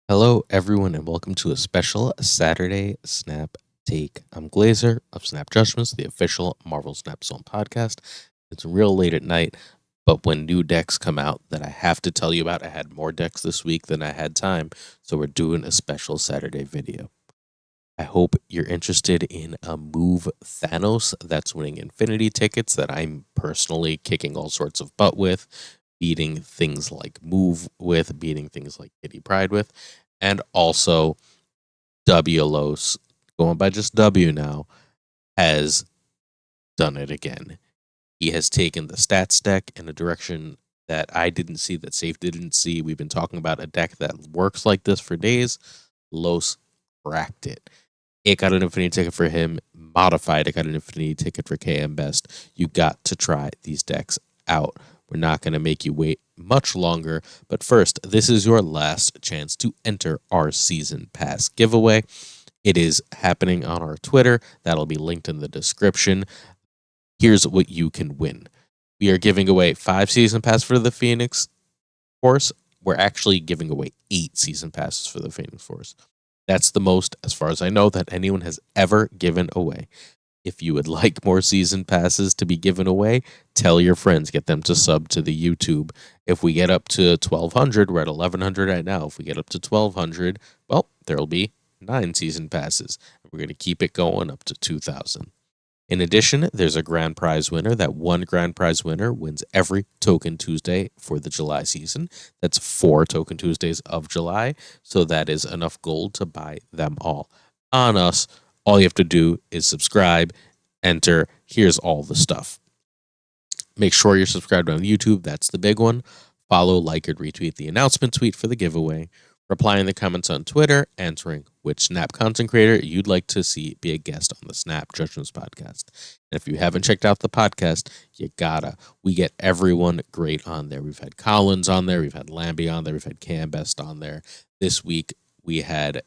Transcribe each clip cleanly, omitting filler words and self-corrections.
Hello, everyone, and welcome to a special Saturday Snap Take. I'm Glazer of Snap Judgments, the official Marvel Snap Zone podcast. It's real late at night, but when new decks come out that I have to tell you about, I had more decks this week than I had time, so we're doing a special Saturday video. I hope you're interested in a move Thanos that's winning infinity tickets that I'm personally kicking all sorts of butt with, beating things like Move with, beating things like Kitty Pride with, and also WLOs, going by just W now, has done it again. He has taken the stats deck in a direction that I didn't see, that Safe didn't see. We've been talking about a deck that works like this for days. Los cracked it. It got an infinity ticket for him. Modified, it got an infinity ticket for KM Best. You got to try these decks out. We're not going to make you wait much longer. But first, this is your last chance to enter our Season Pass giveaway. It is happening on our Twitter. That'll be linked in the description. Here's what you can win. We are giving away 5 Season Pass for the Phoenix Force. We're actually giving away 8 Season Passes for the Phoenix Force. That's the most, as far as I know, that anyone has ever given away. If you would like more season passes to be given away, tell your friends, get them to sub to the YouTube. If we get up to 1,200, we're at 1,100 right now. If we get up to 1,200, well, there'll be 9 season passes. We're going to keep it going up to 2,000. In addition, there's a grand prize winner. That one grand prize winner wins every Token Tuesday for the July season. That's 4 Token Tuesdays of July. So that is enough gold to buy them all. On us, all you have to do is subscribe, enter. Here's all the stuff. Make sure you're subscribed on YouTube. That's the big one. Follow, like, and retweet the announcement tweet for the giveaway. Reply in the comments on Twitter, answering which Snap content creator you'd like to see be a guest on the Snap Judgments podcast. And if you haven't checked out the podcast, you gotta. We get everyone great on there. We've had Collins on there. We've had Lambie on there. We've had Cam Best on there. This week, we had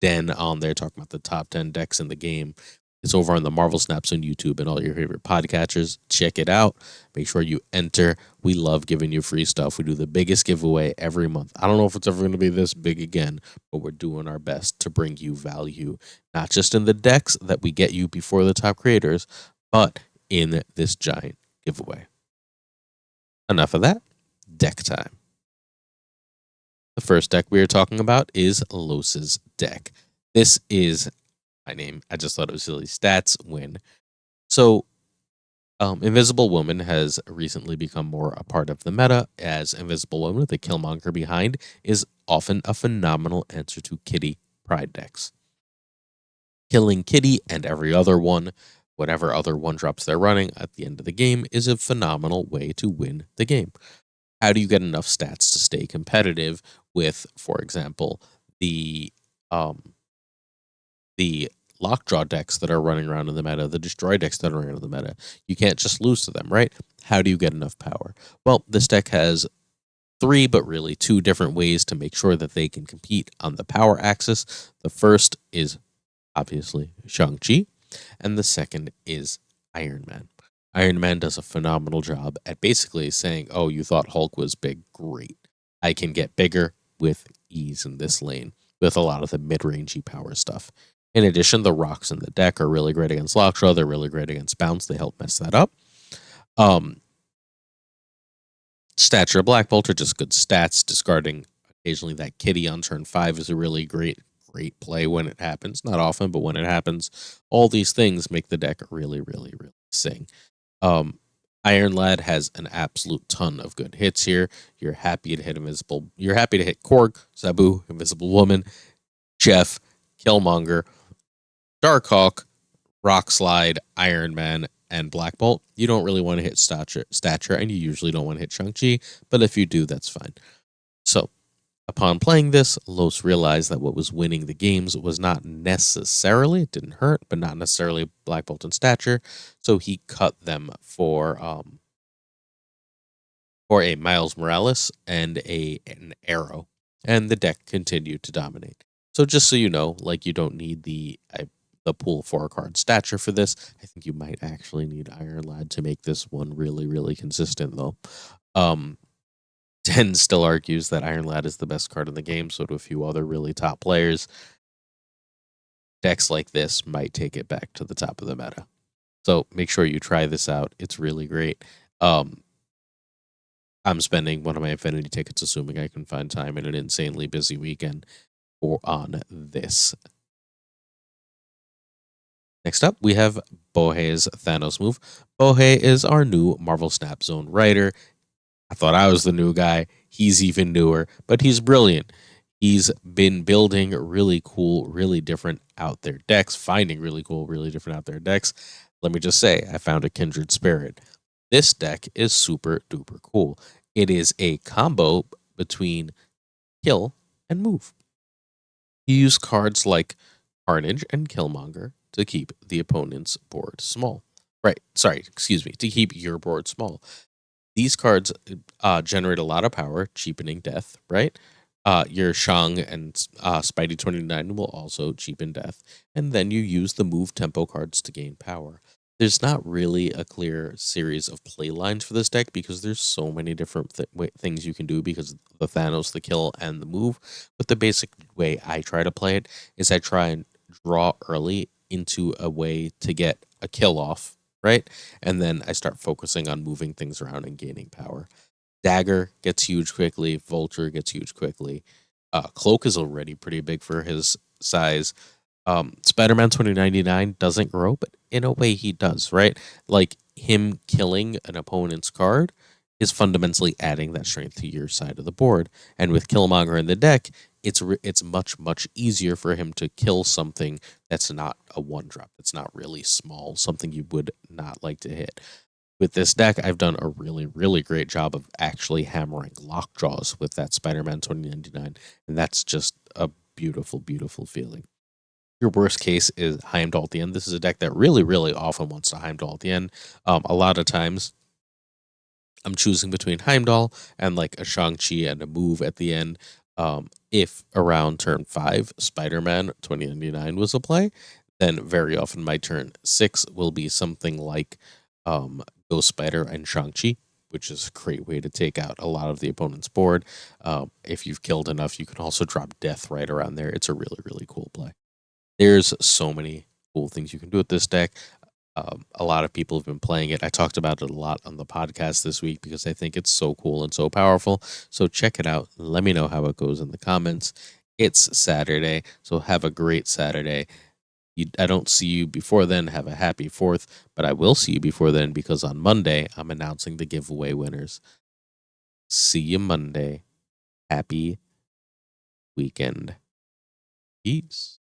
Den on there talking about the top 10 decks in the game. It's over on the Marvel Snaps on YouTube and all your favorite podcatchers. Check it out. Make sure you enter. We love giving you free stuff. We do the biggest giveaway every month. I don't know if it's ever going to be this big again, but we're doing our best to bring you value, not just in the decks that we get you before the top creators, but in this giant giveaway. Enough of that. Deck time. The first deck we are talking about is Los's deck. This is my name. I just thought it was silly. Stats win. So, Invisible Woman has recently become more a part of the meta, as Invisible Woman, the Killmonger behind, is often a phenomenal answer to Kitty Pride decks. Killing Kitty and every other one, whatever other one drops they're running at the end of the game, is a phenomenal way to win the game. How do you get enough stats to stay competitive with, for example, the lockjaw decks that are running around in the meta, the destroy decks that are running in the meta? You can't just lose to them, right? How do you get enough power? Well, this deck has 3, but really 2 different ways to make sure that they can compete on the power axis. The first is obviously Shang-Chi, and the second is Iron Man. Iron Man does a phenomenal job at basically saying, oh, you thought Hulk was big? Great. I can get bigger with ease in this lane with a lot of the mid-rangey power stuff. In addition, the rocks in the deck are really great against Lockjaw. They're really great against Bounce. They help mess that up. Stature Black Bolt are just good stats. Discarding occasionally that Kitty on turn 5 is a really great play when it happens. Not often, but when it happens. All these things make the deck really, really, really sing. Iron Lad has an absolute ton of good hits here. You're happy to hit Korg, Zabu, Invisible Woman, Jeff, Killmonger, Darkhawk, Rock Slide, Iron Man, and Black Bolt. You don't really want to hit Stature, and you usually don't want to hit Shang-Chi, but if you do, that's fine. So, upon playing this, Los realized that what was winning the games was not necessarily, it didn't hurt, but not necessarily Black Bolt and Stature, so he cut them for a Miles Morales and an Arrow, and the deck continued to dominate. So just so you know, like, you don't need the pool 4-card Stature for this. I think you might actually need Iron Lad to make this one really, really consistent, though. Den still argues that Iron Lad is the best card in the game, so do a few other really top players. Decks like this might take it back to the top of the meta. So make sure you try this out. It's really great. Um, I'm spending one of my Infinity tickets, assuming I can find time in an insanely busy weekend, on this. Next up, we have Bohei's Thanos move. Bohei is our new Marvel Snap Zone writer. I thought I was the new guy. He's even newer, but he's brilliant. He's been building really cool, really different out there decks, finding really cool, really different out there decks. Let me just say, I found a Kindred Spirit. This deck is super duper cool. It is a combo between kill and move. You use cards like Carnage and Killmonger to keep the opponent's board small. Right, sorry, excuse me, to keep your board small. These cards generate a lot of power, cheapening death, right? Your Shang and Spidey 29 will also cheapen death. And then you use the move tempo cards to gain power. There's not really a clear series of play lines for this deck because there's so many different things you can do because of the Thanos, the kill, and the move. But the basic way I try to play it is I try and draw early into a way to get a kill off, right? And then I start focusing on moving things around and gaining power. Dagger gets huge quickly. Vulture gets huge quickly. Cloak is already pretty big for his size. Spider-Man 2099 doesn't grow, but in a way he does, right? Like him killing an opponent's card is fundamentally adding that strength to your side of the board. And with Killmonger in the deck, it's much easier for him to kill something that's not a one drop, that's not really small, something you would not like to hit. With this deck, I've done a really great job of actually hammering lockjaws with that Spider-Man 2099, and that's just a beautiful feeling. Your worst case is Heimdall at the end. This is a deck that really often wants to Heimdall at the end. A lot of times, I'm choosing between Heimdall and like a Shang-Chi and a move at the end. If around turn 5, Spider-Man 2099 was a play, then very often my turn 6 will be something like Ghost Spider and Shang-Chi, which is a great way to take out a lot of the opponent's board. If you've killed enough, you can also drop Death right around there. It's a really cool play. There's so many cool things you can do with this deck. A lot of people have been playing it. I talked about it a lot on the podcast this week because I think it's so cool and so powerful. So check it out. Let me know how it goes in the comments. It's Saturday, so have a great Saturday. I don't see you before then. Have a happy 4th, but I will see you before then because on Monday, I'm announcing the giveaway winners. See you Monday. Happy weekend. Peace.